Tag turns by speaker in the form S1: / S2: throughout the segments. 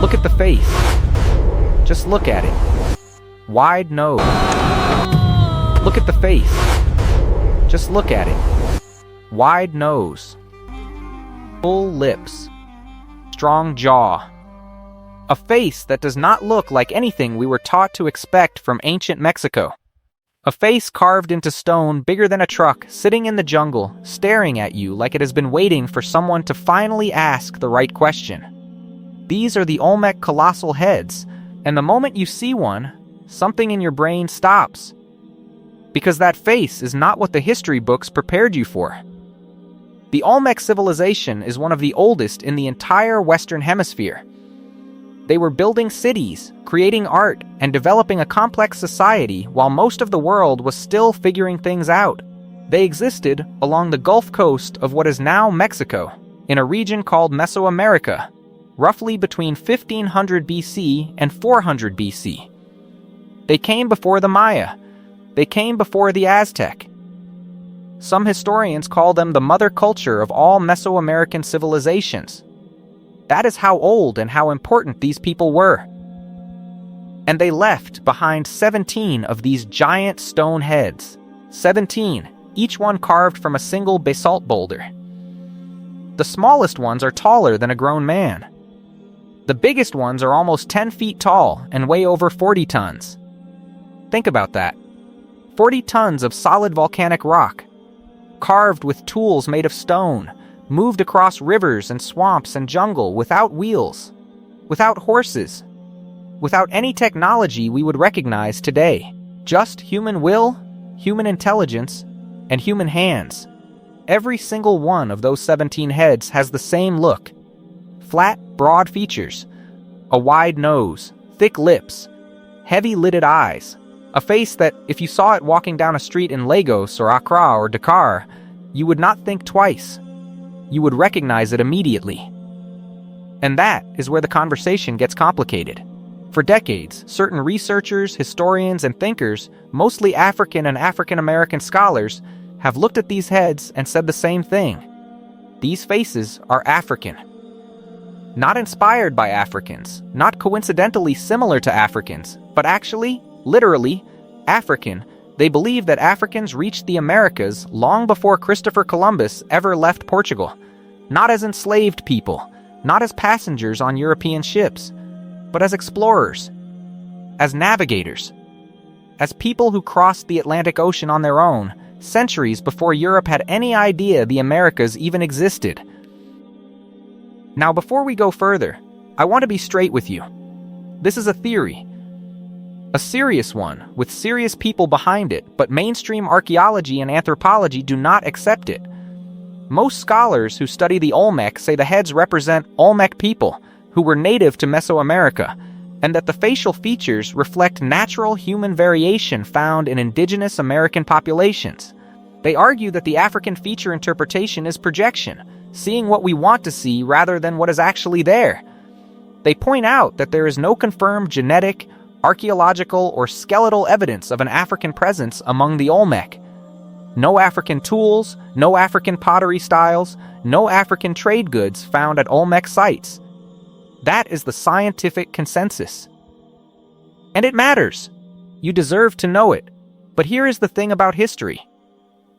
S1: Look at the face. Just look at it. Wide nose. Look at the face. Just look at it. Wide nose. Full lips. Strong jaw. A face that does not look like anything we were taught to expect from ancient Mexico. A face carved into stone bigger than a truck, sitting in the jungle, staring at you like it has been waiting for someone to finally ask the right question. These are the Olmec colossal heads, and the moment you see one, something in your brain stops. Because that face is not what the history books prepared you for. The Olmec civilization is one of the oldest in the entire Western Hemisphere. They were building cities, creating art, and developing a complex society while most of the world was still figuring things out. They existed along the Gulf Coast of what is now Mexico, in a region called Mesoamerica, roughly between 1500 BC and 400 BC. They came before the Maya. They came before the Aztec. Some historians call them the mother culture of all Mesoamerican civilizations. That is how old and how important these people were. And they left behind 17 of these giant stone heads. 17, each one carved from a single basalt boulder. The smallest ones are taller than a grown man. The biggest ones are almost 10 feet tall and weigh over 40 tons. Think about that. 40 tons of solid volcanic rock, carved with tools made of stone, moved across rivers and swamps and jungle without wheels, without horses, without any technology we would recognize today. Just human will, human intelligence, and human hands. Every single one of those 17 heads has the same look. Flat, broad features, a wide nose, thick lips, heavy-lidded eyes, a face that, if you saw it walking down a street in Lagos or Accra or Dakar, you would not think twice. You would recognize it immediately. And that is where the conversation gets complicated. For decades, certain researchers, historians, and thinkers, mostly African and African American scholars, have looked at these heads and said the same thing. These faces are African. Not inspired by Africans, not coincidentally similar to Africans, but actually, literally, African. They believe that Africans reached the Americas long before Christopher Columbus ever left Portugal, not as enslaved people, not as passengers on European ships, but as explorers, as navigators, as people who crossed the Atlantic Ocean on their own, centuries before Europe had any idea the Americas even existed. Now, before we go further, I want to be straight with you. This is a theory. A serious one, with serious people behind it, but mainstream archaeology and anthropology do not accept it. Most scholars who study the Olmec say the heads represent Olmec people, who were native to Mesoamerica, and that the facial features reflect natural human variation found in indigenous American populations. They argue that the African feature interpretation is projection, seeing what we want to see rather than what is actually there. They point out that there is no confirmed genetic, archaeological, or skeletal evidence of an African presence among the Olmec. No African tools, no African pottery styles, no African trade goods found at Olmec sites. That is the scientific consensus. And it matters. You deserve to know it. But here is the thing about history.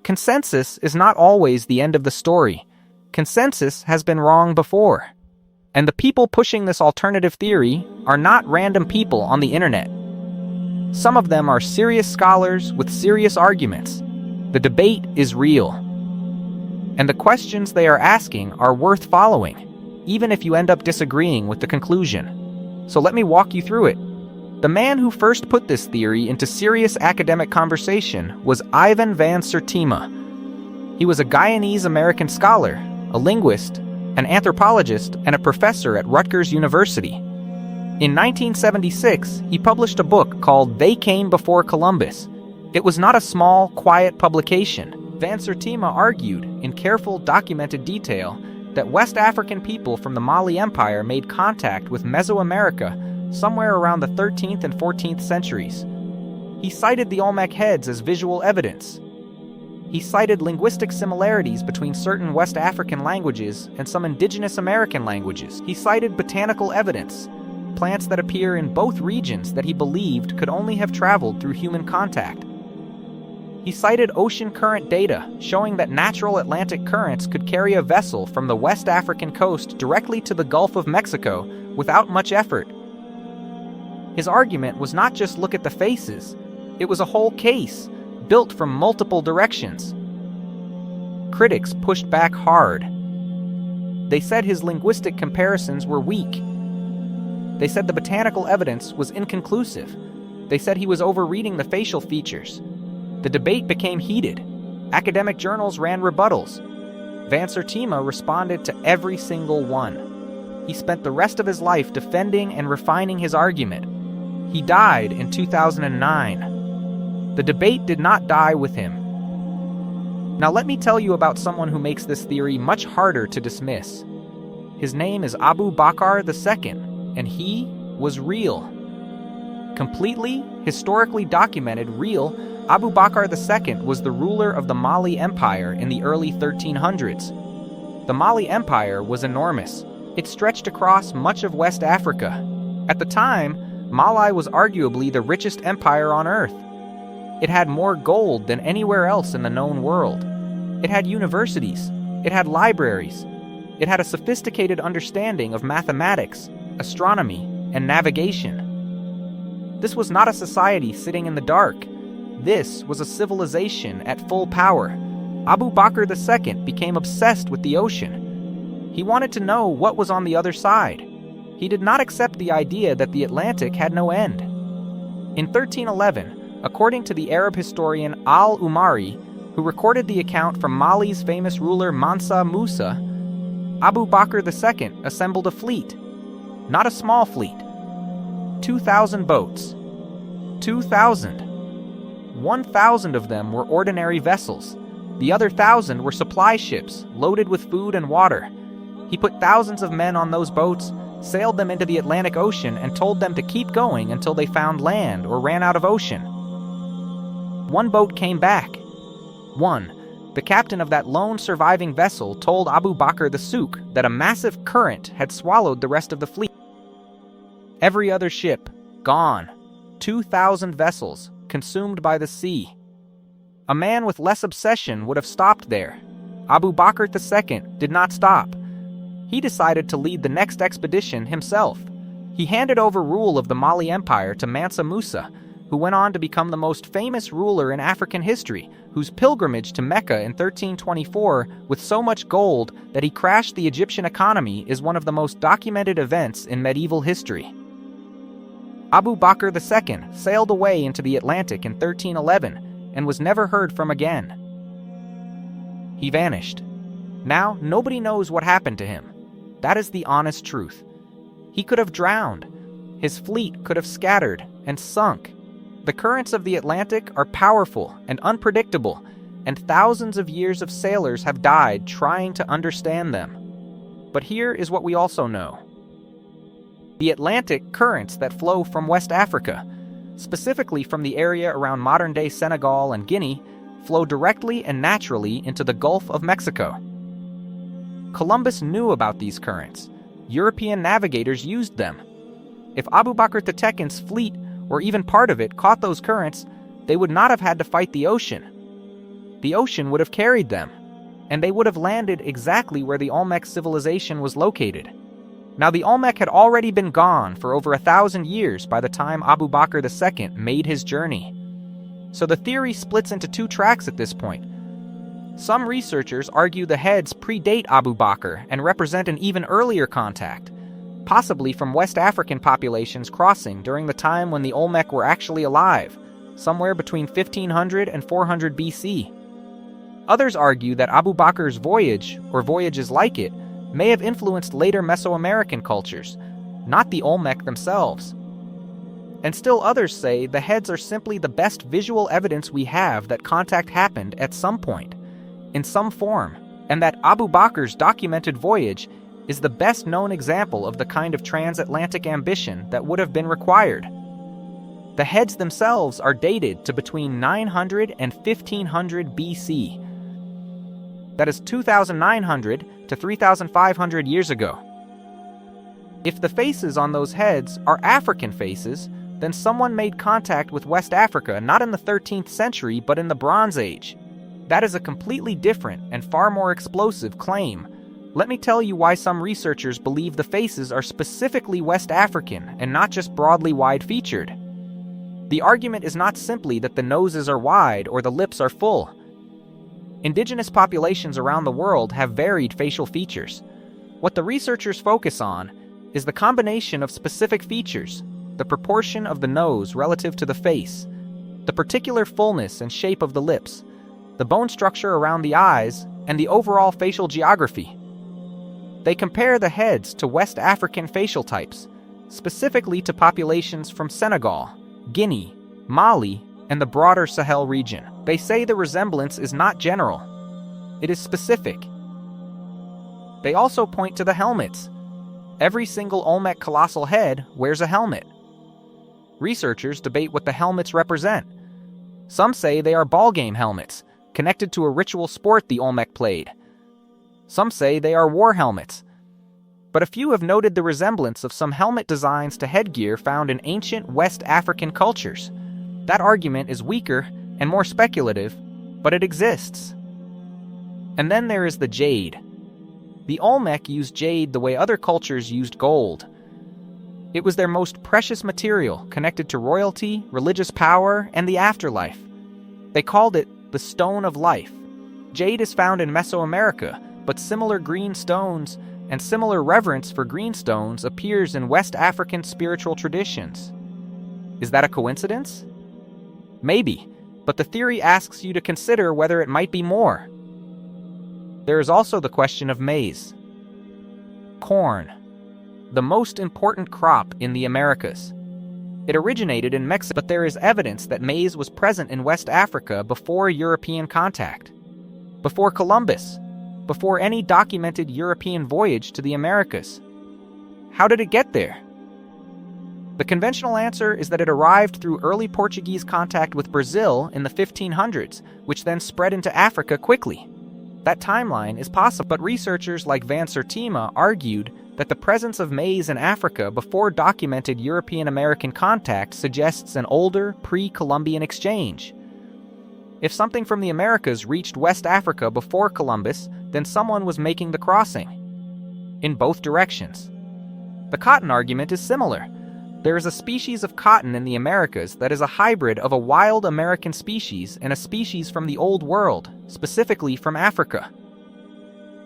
S1: Consensus is not always the end of the story. Consensus has been wrong before. And the people pushing this alternative theory are not random people on the internet. Some of them are serious scholars with serious arguments. The debate is real. And the questions they are asking are worth following, even if you end up disagreeing with the conclusion. So let me walk you through it. The man who first put this theory into serious academic conversation was Ivan Van Sertima. He was a Guyanese-American scholar, a linguist, an anthropologist, and a professor at Rutgers University. In 1976, he published a book called They Came Before Columbus. It was not a small, quiet publication. Van Sertima argued, in careful, documented detail, that West African people from the Mali Empire made contact with Mesoamerica somewhere around the 13th and 14th centuries. He cited the Olmec heads as visual evidence. He cited linguistic similarities between certain West African languages and some indigenous American languages. He cited botanical evidence, plants that appear in both regions that he believed could only have traveled through human contact. He cited ocean current data showing that natural Atlantic currents could carry a vessel from the West African coast directly to the Gulf of Mexico without much effort. His argument was not just look at the faces, it was a whole case, built from multiple directions. Critics pushed back hard. They said his linguistic comparisons were weak. They said the botanical evidence was inconclusive. They said he was overreading the facial features. The debate became heated. Academic journals ran rebuttals. Van Sertima responded to every single one. He spent the rest of his life defending and refining his argument. He died in 2009. The debate did not die with him. Now let me tell you about someone who makes this theory much harder to dismiss. His name is Abu Bakr II, and he was real. Completely, historically documented, real, Abu Bakr II was the ruler of the Mali Empire in the early 1300s. The Mali Empire was enormous. It stretched across much of West Africa. At the time, Mali was arguably the richest empire on Earth. It had more gold than anywhere else in the known world. It had universities. It had libraries. It had a sophisticated understanding of mathematics, astronomy, and navigation. This was not a society sitting in the dark. This was a civilization at full power. Abu Bakr II became obsessed with the ocean. He wanted to know what was on the other side. He did not accept the idea that the Atlantic had no end. In 1311, according to the Arab historian al-Umari, who recorded the account from Mali's famous ruler Mansa Musa, Abu Bakr II assembled a fleet. Not a small fleet. 2,000 boats. 2,000. 1,000 of them were ordinary vessels. The other 1,000 were supply ships loaded with food and water. He put thousands of men on those boats, sailed them into the Atlantic Ocean, and told them to keep going until they found land or ran out of ocean. One boat came back. One, the captain of that lone surviving vessel told Abu Bakr the Souk that a massive current had swallowed the rest of the fleet. Every other ship, gone. 2,000 vessels, consumed by the sea. A man with less obsession would have stopped there. Abu Bakr II did not stop. He decided to lead the next expedition himself. He handed over rule of the Mali Empire to Mansa Musa, who went on to become the most famous ruler in African history, whose pilgrimage to Mecca in 1324 with so much gold that he crashed the Egyptian economy is one of the most documented events in medieval history. Abu Bakr II sailed away into the Atlantic in 1311 and was never heard from again. He vanished. Now nobody knows what happened to him. That is the honest truth. He could have drowned. His fleet could have scattered and sunk. The currents of the Atlantic are powerful and unpredictable, and thousands of years of sailors have died trying to understand them. But here is what we also know. The Atlantic currents that flow from West Africa, specifically from the area around modern-day Senegal and Guinea, flow directly and naturally into the Gulf of Mexico. Columbus knew about these currents. European navigators used them. If Abu Bakr II's fleet, or even part of it, caught those currents, they would not have had to fight the ocean. The ocean would have carried them, and they would have landed exactly where the Olmec civilization was located. Now, the Olmec had already been gone for over 1,000 years by the time Abu Bakr II made his journey. So the theory splits into two tracks at this point. Some researchers argue the heads predate Abu Bakr and represent an even earlier contact, possibly from West African populations crossing during the time when the Olmec were actually alive, somewhere between 1500 and 400 BC. Others argue that Abu Bakr's voyage, or voyages like it, may have influenced later Mesoamerican cultures, not the Olmec themselves. And still others say the heads are simply the best visual evidence we have that contact happened at some point, in some form, and that Abu Bakr's documented voyage is the best known example of the kind of transatlantic ambition that would have been required. The heads themselves are dated to between 900 and 1500 BC. That is 2,900 to 3,500 years ago. If the faces on those heads are African faces, then someone made contact with West Africa not in the 13th century but in the Bronze Age. That is a completely different and far more explosive claim. Let me tell you why some researchers believe the faces are specifically West African and not just broadly wide-featured. The argument is not simply that the noses are wide or the lips are full. Indigenous populations around the world have varied facial features. What the researchers focus on is the combination of specific features, the proportion of the nose relative to the face, the particular fullness and shape of the lips, the bone structure around the eyes, and the overall facial geography. They compare the heads to West African facial types, specifically to populations from Senegal, Guinea, Mali, and the broader Sahel region. They say the resemblance is not general, it is specific. They also point to the helmets. Every single Olmec colossal head wears a helmet. Researchers debate what the helmets represent. Some say they are ball game helmets, connected to a ritual sport the Olmec played. Some say they are war helmets. But a few have noted the resemblance of some helmet designs to headgear found in ancient West African cultures. That argument is weaker and more speculative, but it exists. And then there is the jade. The Olmec used jade the way other cultures used gold. It was their most precious material, connected to royalty, religious power, and the afterlife. They called it the stone of life. Jade is found in Mesoamerica, but similar green stones and similar reverence for green stones appears in West African spiritual traditions. Is that a coincidence? Maybe, but the theory asks you to consider whether it might be more. There is also the question of maize. Corn, the most important crop in the Americas. It originated in Mexico, but there is evidence that maize was present in West Africa before European contact, before Columbus, before any documented European voyage to the Americas. How did it get there? The conventional answer is that it arrived through early Portuguese contact with Brazil in the 1500s, which then spread into Africa quickly. That timeline is possible, but researchers like Van Sertima argued that the presence of maize in Africa before documented European-American contact suggests an older, pre-Columbian exchange. If something from the Americas reached West Africa before Columbus, then someone was making the crossing. In both directions. The cotton argument is similar. There is a species of cotton in the Americas that is a hybrid of a wild American species and a species from the Old World, specifically from Africa.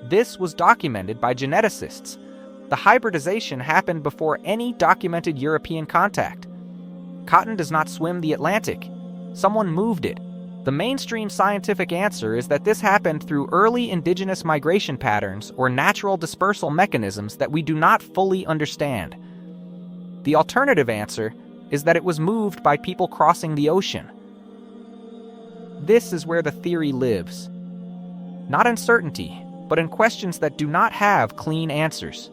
S1: This was documented by geneticists. The hybridization happened before any documented European contact. Cotton does not swim the Atlantic. Someone moved it. The mainstream scientific answer is that this happened through early indigenous migration patterns or natural dispersal mechanisms that we do not fully understand. The alternative answer is that it was moved by people crossing the ocean. This is where the theory lives. Not in certainty, but in questions that do not have clean answers.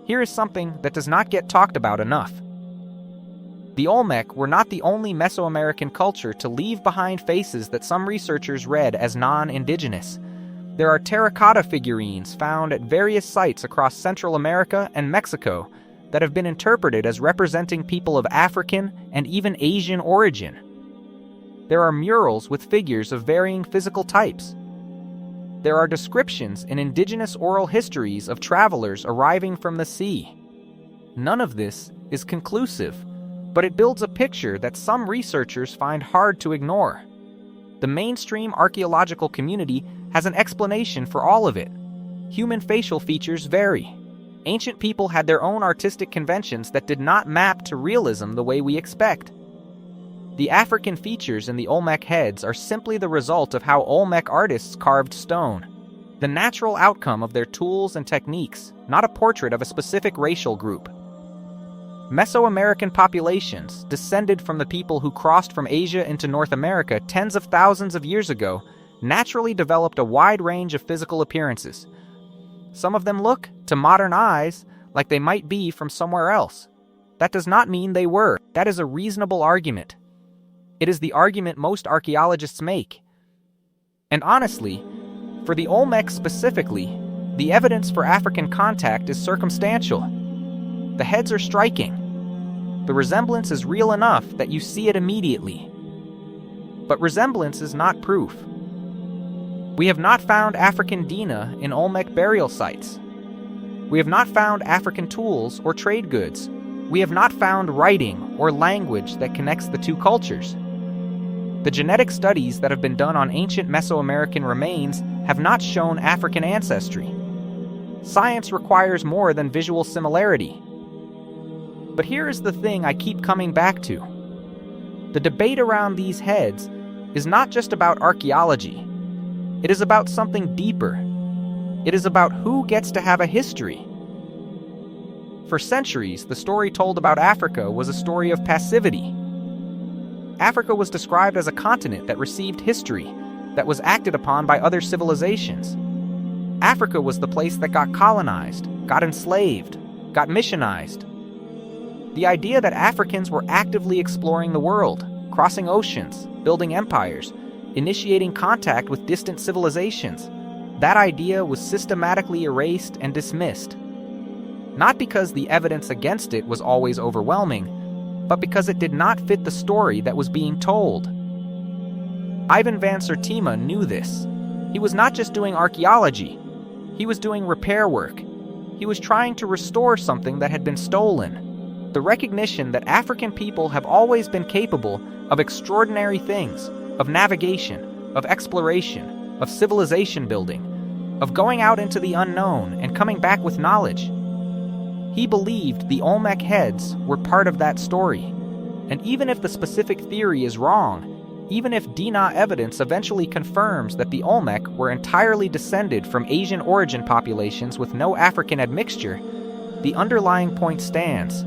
S1: Here is something that does not get talked about enough. The Olmec were not the only Mesoamerican culture to leave behind faces that some researchers read as non-indigenous. There are terracotta figurines found at various sites across Central America and Mexico that have been interpreted as representing people of African and even Asian origin. There are murals with figures of varying physical types. There are descriptions in indigenous oral histories of travelers arriving from the sea. None of this is conclusive, but it builds a picture that some researchers find hard to ignore. The mainstream archaeological community has an explanation for all of it. Human facial features vary. Ancient people had their own artistic conventions that did not map to realism the way we expect. The African features in the Olmec heads are simply the result of how Olmec artists carved stone, the natural outcome of their tools and techniques, not a portrait of a specific racial group. Mesoamerican populations, descended from the people who crossed from Asia into North America tens of thousands of years ago, naturally developed a wide range of physical appearances. Some of them look, to modern eyes, like they might be from somewhere else. That does not mean they were. That is a reasonable argument. It is the argument most archaeologists make. And honestly, for the Olmecs specifically, the evidence for African contact is circumstantial. The heads are striking. The resemblance is real enough that you see it immediately. But resemblance is not proof. We have not found African Dina in Olmec burial sites. We have not found African tools or trade goods. We have not found writing or language that connects the two cultures. The genetic studies that have been done on ancient Mesoamerican remains have not shown African ancestry. Science requires more than visual similarity. But here is the thing I keep coming back to. The debate around these heads is not just about archaeology. It is about something deeper. It is about who gets to have a history. For centuries, the story told about Africa was a story of passivity. Africa was described as a continent that received history, that was acted upon by other civilizations. Africa was the place that got colonized, got enslaved, got missionized. The idea that Africans were actively exploring the world, crossing oceans, building empires, initiating contact with distant civilizations, that idea was systematically erased and dismissed. Not because the evidence against it was always overwhelming, but because it did not fit the story that was being told. Ivan Van Sertima knew this. He was not just doing archaeology. He was doing repair work. He was trying to restore something that had been stolen. The recognition that African people have always been capable of extraordinary things, of navigation, of exploration, of civilization building, of going out into the unknown and coming back with knowledge. He believed the Olmec heads were part of that story. And even if the specific theory is wrong, even if DNA evidence eventually confirms that the Olmec were entirely descended from Asian origin populations with no African admixture, the underlying point stands.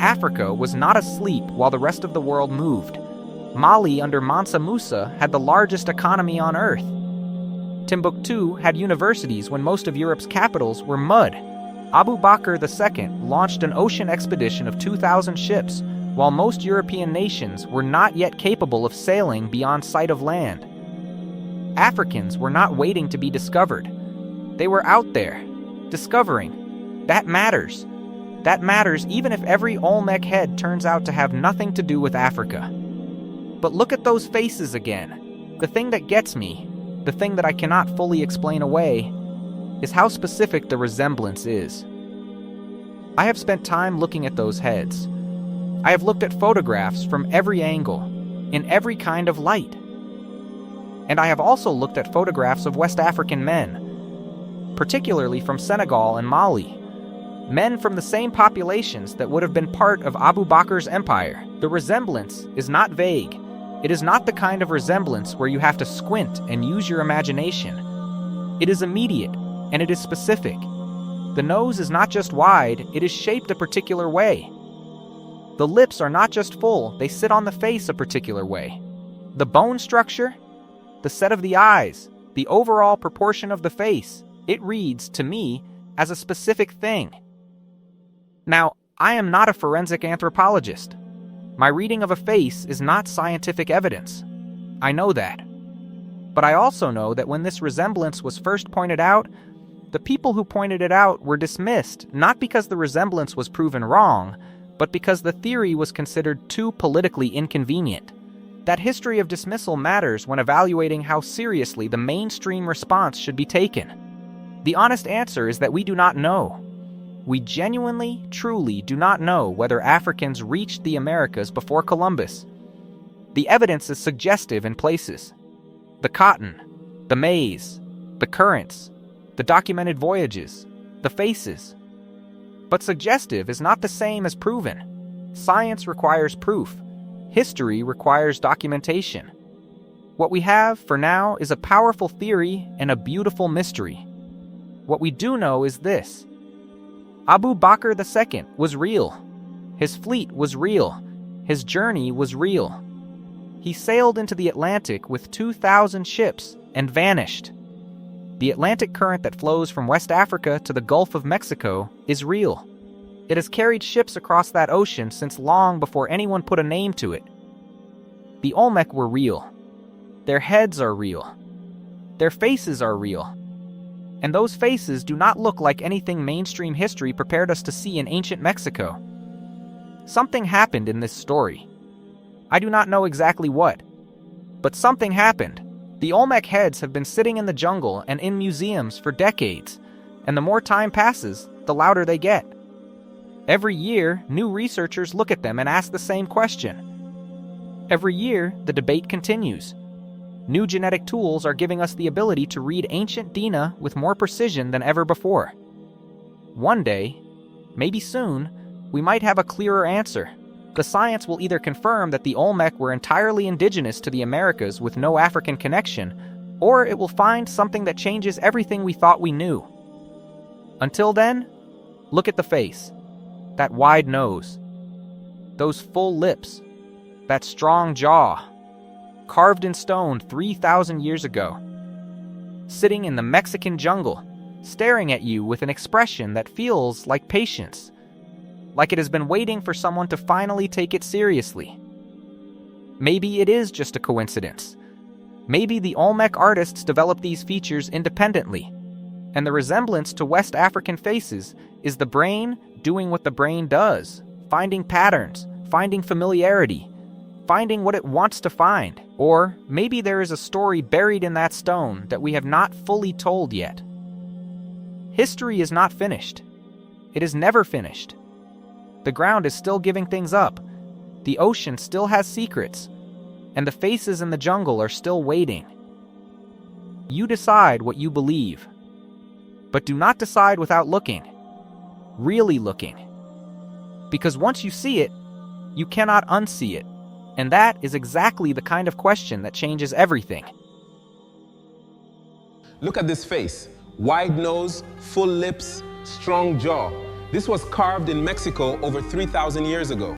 S1: Africa was not asleep while the rest of the world moved. Mali under Mansa Musa had the largest economy on Earth. Timbuktu had universities when most of Europe's capitals were mud. Abu Bakr II launched an ocean expedition of 2,000 ships, while most European nations were not yet capable of sailing beyond sight of land. Africans were not waiting to be discovered. They were out there, discovering. That matters. That matters even if every Olmec head turns out to have nothing to do with Africa. But look at those faces again. The thing that gets me, the thing that I cannot fully explain away, is how specific the resemblance is. I have spent time looking at those heads. I have looked at photographs from every angle, in every kind of light. And I have also looked at photographs of West African men, particularly from Senegal and Mali, men from the same populations that would have been part of Abu Bakr's empire. The resemblance is not vague. It is not the kind of resemblance where you have to squint and use your imagination. It is immediate, and it is specific. The nose is not just wide, it is shaped a particular way. The lips are not just full, they sit on the face a particular way. The bone structure, the set of the eyes, the overall proportion of the face, it reads, to me, as a specific thing. Now, I am not a forensic anthropologist. My reading of a face is not scientific evidence. I know that. But I also know that when this resemblance was first pointed out, the people who pointed it out were dismissed, not because the resemblance was proven wrong, but because the theory was considered too politically inconvenient. That history of dismissal matters when evaluating how seriously the mainstream response should be taken. The honest answer is that we do not know. We genuinely, truly do not know whether Africans reached the Americas before Columbus. The evidence is suggestive in places. The cotton, the maize, the currents, the documented voyages, the faces. But suggestive is not the same as proven. Science requires proof. History requires documentation. What we have, for now, is a powerful theory and a beautiful mystery. What we do know is this. Abu Bakr II was real. His fleet was real. His journey was real. He sailed into the Atlantic with 2,000 ships and vanished. The Atlantic current that flows from West Africa to the Gulf of Mexico is real. It has carried ships across that ocean since long before anyone put a name to it. The Olmec were real. Their heads are real. Their faces are real. And those faces do not look like anything mainstream history prepared us to see in ancient Mexico. Something happened in this story. I do not know exactly what, but something happened. The Olmec heads have been sitting in the jungle and in museums for decades, and the more time passes, the louder they get. Every year, new researchers look at them and ask the same question. Every year, the debate continues. New genetic tools are giving us the ability to read ancient DNA with more precision than ever before. One day, maybe soon, we might have a clearer answer. The science will either confirm that the Olmec were entirely indigenous to the Americas with no African connection, or it will find something that changes everything we thought we knew. Until then, look at the face. That wide nose. Those full lips. That strong jaw. Carved in stone 3,000 years ago. Sitting in the Mexican jungle, staring at you with an expression that feels like patience. Like it has been waiting for someone to finally take it seriously. Maybe it is just a coincidence. Maybe the Olmec artists developed these features independently, and the resemblance to West African faces is the brain doing what the brain does, finding patterns, finding familiarity, finding what it wants to find. Or maybe there is a story buried in that stone that we have not fully told yet. History is not finished. It is never finished. The ground is still giving things up. The ocean still has secrets. And the faces in the jungle are still waiting. You decide what you believe. But do not decide without looking. Really looking. Because once you see it, you cannot unsee it. And that is exactly the kind of question that changes everything.
S2: Look at this face. Wide nose, full lips, strong jaw. This was carved in Mexico over 3,000 years ago.